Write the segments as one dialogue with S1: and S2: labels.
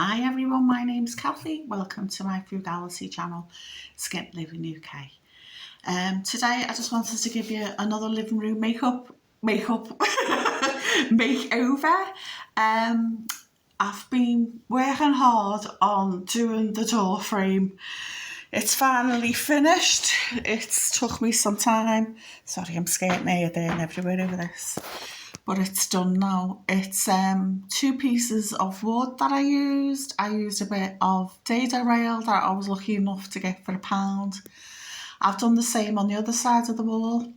S1: Hi everyone, my name's Kathy. Welcome to my frugality channel, Skint Living UK. Today I just wanted to give you another living room makeover. I've been working hard on doing the door frame. It's finally finished. It's took me some time. Sorry, I'm skating here, there and everywhere over this. But it's done now. It's 2 pieces of wood that I used. I used a bit of dado rail that I was lucky enough to get for £1. I've done the same on the other side of the wall.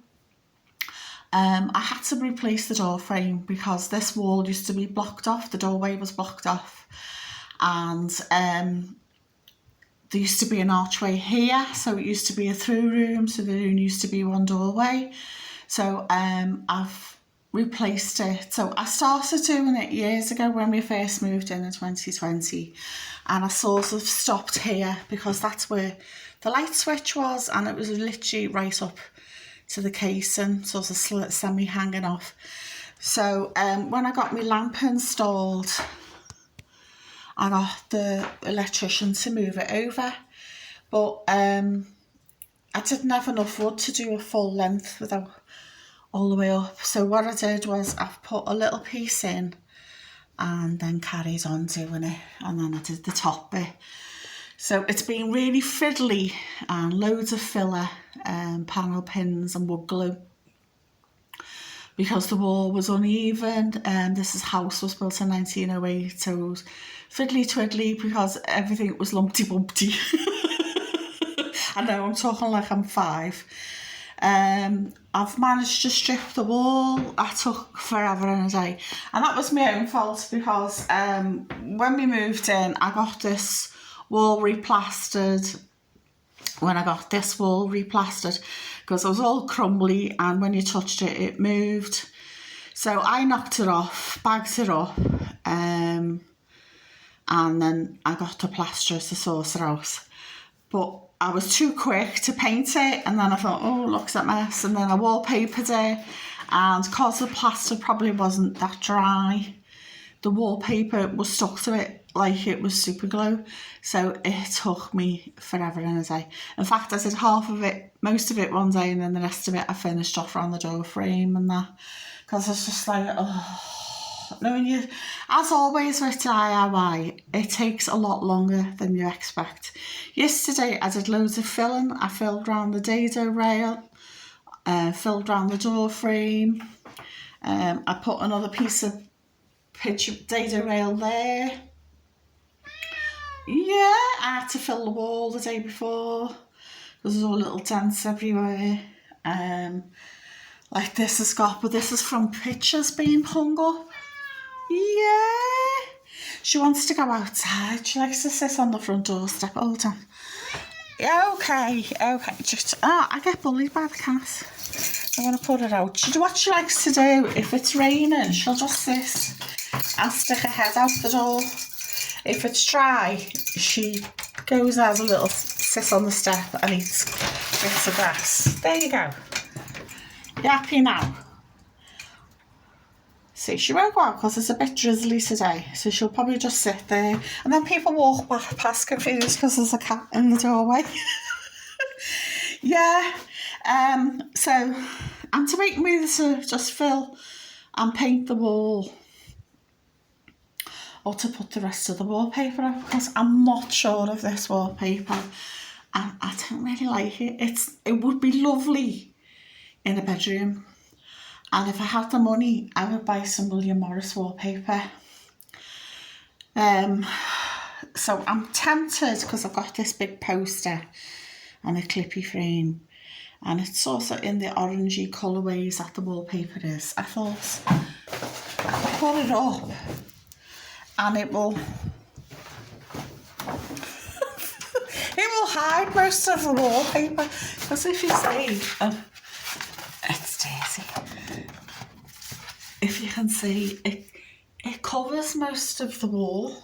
S1: I had to replace the door frame because this wall used to be blocked off. The doorway was blocked off. And there used to be an archway here. So it used to be a through room. So there only used to be one doorway. So I've replaced it. So I started doing it years ago when we first moved in 2020, and I sort of stopped here because that's where the light switch was, and it was literally right up to the casing, sort of semi hanging off. So when I got my lamp installed, I got the electrician to move it over, but I didn't have enough wood to do a full length without all the way up. So what I did was I've put a little piece in and then carried on doing it, and then I did the top bit. So it's been really fiddly and loads of filler, panel pins and wood glue because the wall was uneven, and this house was built in 1908, so it was fiddly twiddly because everything was lumpty bumpty. I know, I'm talking like I'm 5. I've managed to strip the wall. I took forever and a day, and that was my own fault because when we moved in, I got this wall replastered. When I got this wall replastered, because it was all crumbly, and when you touched it, it moved. So I knocked it off, bagged it up, and then I got the plasterer to sort it out. But I was too quick to paint it, and then I thought, oh, looks a mess, and then I wallpapered it, and because the plaster probably wasn't that dry, the wallpaper was stuck to it like it was super glue, so it took me forever and a day. In fact, I did half of it, most of it one day, and then the rest of it I finished off around the door frame and that, because it's just like, oh. Knowing you, as always with DIY, it takes a lot longer than you expect. Yesterday I did loads of filling. I filled around the dado rail, filled around the door frame. I put another piece of dado rail there. Yeah, I had to fill the wall the day before because there's all little dents everywhere. Like this has got, but this is from pictures being hung up. Yeah, she wants to go outside. She likes to sit on the front doorstep. Hold on. Yeah, okay. Just I get bullied by the cat. I'm gonna put her out. What she likes to do, if it's raining, she'll just sit and stick her head out the door. If it's dry, she goes as a little sit on the step and eats bits of grass. There you go. You happy now? See, she won't go out because it's a bit drizzly today, so she'll probably just sit there, and then people walk past confused because there's a cat in the doorway. Yeah, so I'm debating whether to just fill and paint the wall or to put the rest of the wallpaper up, because I'm not sure of this wallpaper and I don't really like it. It would be lovely in a bedroom. And if I had the money, I would buy some William Morris wallpaper. So I'm tempted because I've got this big poster and a clippy frame, and it's also in the orangey colourways that the wallpaper is. I thought I'd put it up and it will hide most of the wallpaper, because if you see, it's dirty. If you can see, it covers most of the wall,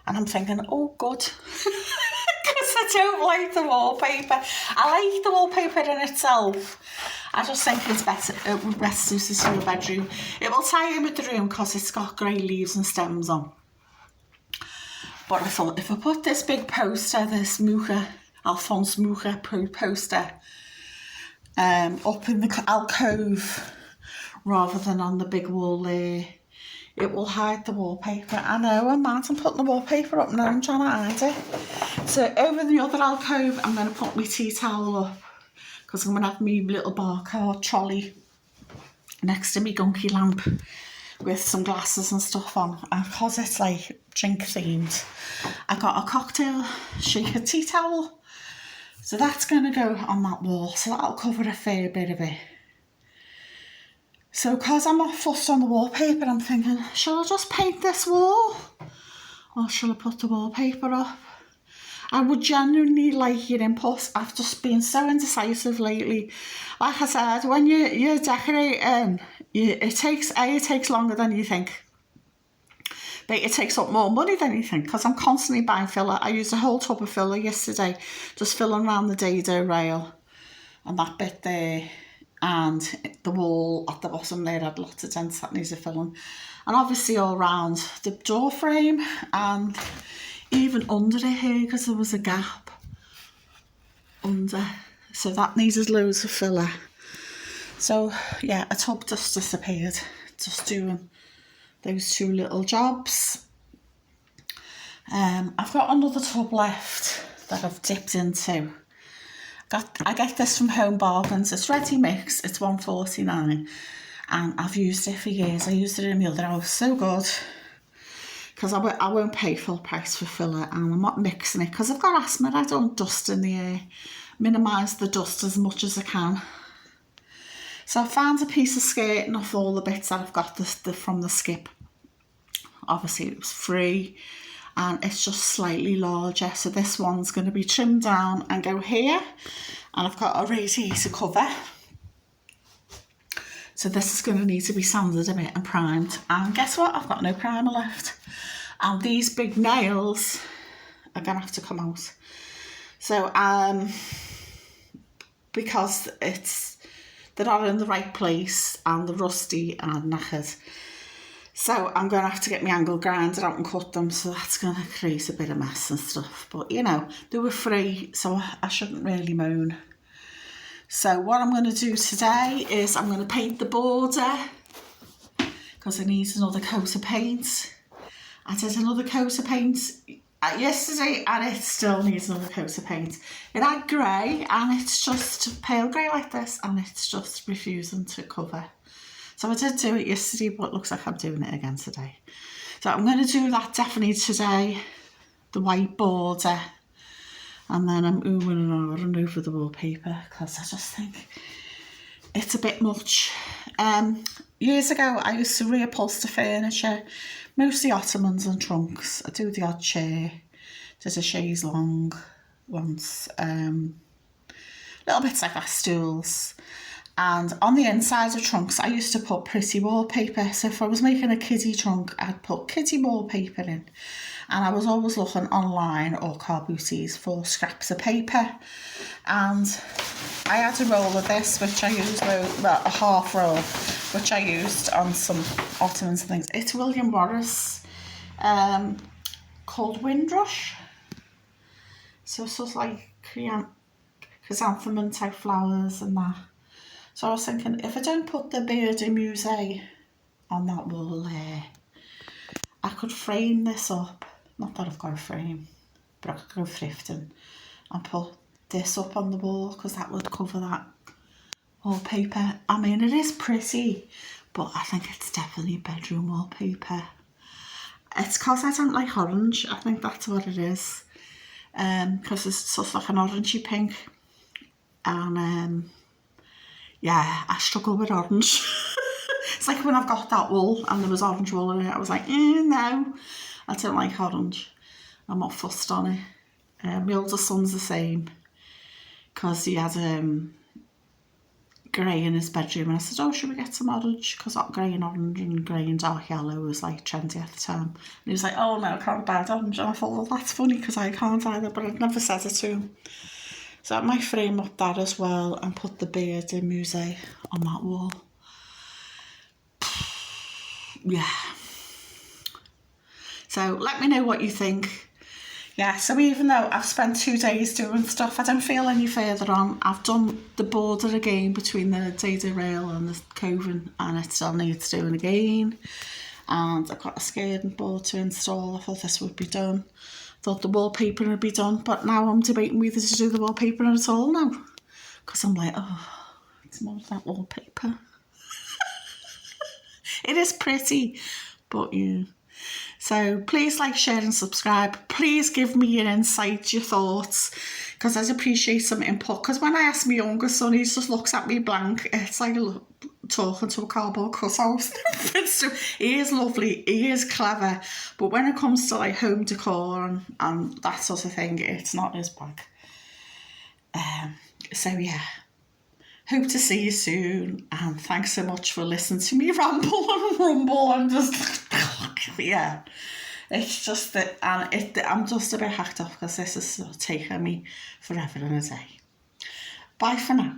S1: and I'm thinking, oh good, because I don't like the wallpaper. I like the wallpaper in itself. I just think it's better, it would best suit to your bedroom. It will tie in with the room because it's got grey leaves and stems on. But I thought if I put this big poster, this Alphonse Mucha poster, up in the alcove rather than on the big wall there, it will hide the wallpaper. I know, I'm mad, I'm putting the wallpaper up now, I'm trying to hide it. So over the other alcove, I'm going to put my tea towel up, because I'm going to have my little bar card trolley next to me gunky lamp with some glasses and stuff on. And because it's like drink themed, I got a cocktail shaker tea towel. So that's going to go on that wall. So that'll cover a fair bit of it. So because I'm not fussed on the wallpaper, I'm thinking, shall I just paint this wall? Or shall I put the wallpaper up? I would genuinely like your input. I've just been so indecisive lately. Like I said, when you're decorating, it takes longer than you think. But it takes up more money than you think, because I'm constantly buying filler. I used a whole tub of filler yesterday, just filling around the dado rail and that bit there. And the wall at the bottom there had lots of dents that needs a filling. And obviously all around the door frame and even under it here, because there was a gap under. So that needed loads of filler. So yeah, a tub just disappeared, just doing those two little jobs. I've got another tub left that I've dipped into. I get this from Home Bargains. It's ready mix. It's $1.49, and I've used it for years. I used it in my other house. So good, because I won't pay full price for filler, and I'm not mixing it because I've got asthma. I don't dust in the air. Minimise the dust as much as I can. So I found a piece of skirting off all the bits that I've got from the skip. Obviously it was free, and it's just slightly larger. So this one's going to be trimmed down and go here. And I've got a radiator cover. So this is going to need to be sanded a bit and primed. And guess what? I've got no primer left. And these big nails are going to have to come out. So because they're not in the right place and they're rusty and knackered. So I'm going to have to get my angle grinder out and cut them, so that's going to create a bit of mess and stuff. But, you know, they were free, so I shouldn't really moan. So what I'm going to do today is I'm going to paint the border, because I need another coat of paint. I did another coat of paint yesterday, and it still needs another coat of paint. It had grey, and it's just pale grey like this, and it's just refusing to cover. So I did do it yesterday, but it looks like I'm doing it again today. So I'm going to do that definitely today, the white border. And then I'm oohing and over the wallpaper, because I just think it's a bit much. Years ago, I used to reupholster furniture, mostly ottomans and trunks. I do the odd chair. There's a chaise longue once. Little bits like that, stools. And on the inside of trunks, I used to put pretty wallpaper. So if I was making a kiddie trunk, I'd put kiddie wallpaper in. And I was always looking online or car booties for scraps of paper. And I had a roll of this, which I used, well, a half roll, which I used on some ottomans and things. It's William Morris, called Windrush. So it's sort of like chrysanthemum type flowers and that. So I was thinking, if I don't put the Beardy Musée on that wall there, I could frame this up. Not that I've got a frame, but I could go thrifting and put this up on the wall, because that would cover that wallpaper. I mean, it is pretty, but I think it's definitely bedroom wallpaper. It's because I don't like orange. I think that's what it is. Because it's sort of like an orangey pink. And yeah, I struggle with orange. It's like when I've got that wool and there was orange wool in it, I was like, no, I don't like orange. I'm not fussed on it. My older son's the same, because he had grey in his bedroom, and I said, oh, should we get some orange? Because that grey and orange and grey and dark yellow was like trendy at the time. And he was like, oh no, I can't buy orange. And I thought, well, that's funny, because I can't either, but I'd never said it to him. So I might frame up that as well and put the Beardy Musée on that wall. Yeah. So let me know what you think. Yeah, so even though I've spent 2 days doing stuff, I don't feel any further on. I've done the border again between the dado rail and the coving, and it still needs doing again. And I've got a skirting board to install. I thought this would be done. Thought the wallpaper would be done, but now I'm debating whether to do the wallpaper at all now. Because I'm like, oh, it's more of that wallpaper. It is pretty, but yeah. So please like, share and subscribe. Please give me your insight, your thoughts, because I'd appreciate some input. Because when I ask my younger son, he just looks at me blank. It's like talking to a cardboard cutout. He is lovely, he is clever, but when it comes to like home decor and that sort of thing, it's not his bag. So yeah, hope to see you soon, and thanks so much for listening to me ramble and rumble and just yeah, it's just that, and I'm just a bit hacked off because this is taking me forever and a day. Bye for now.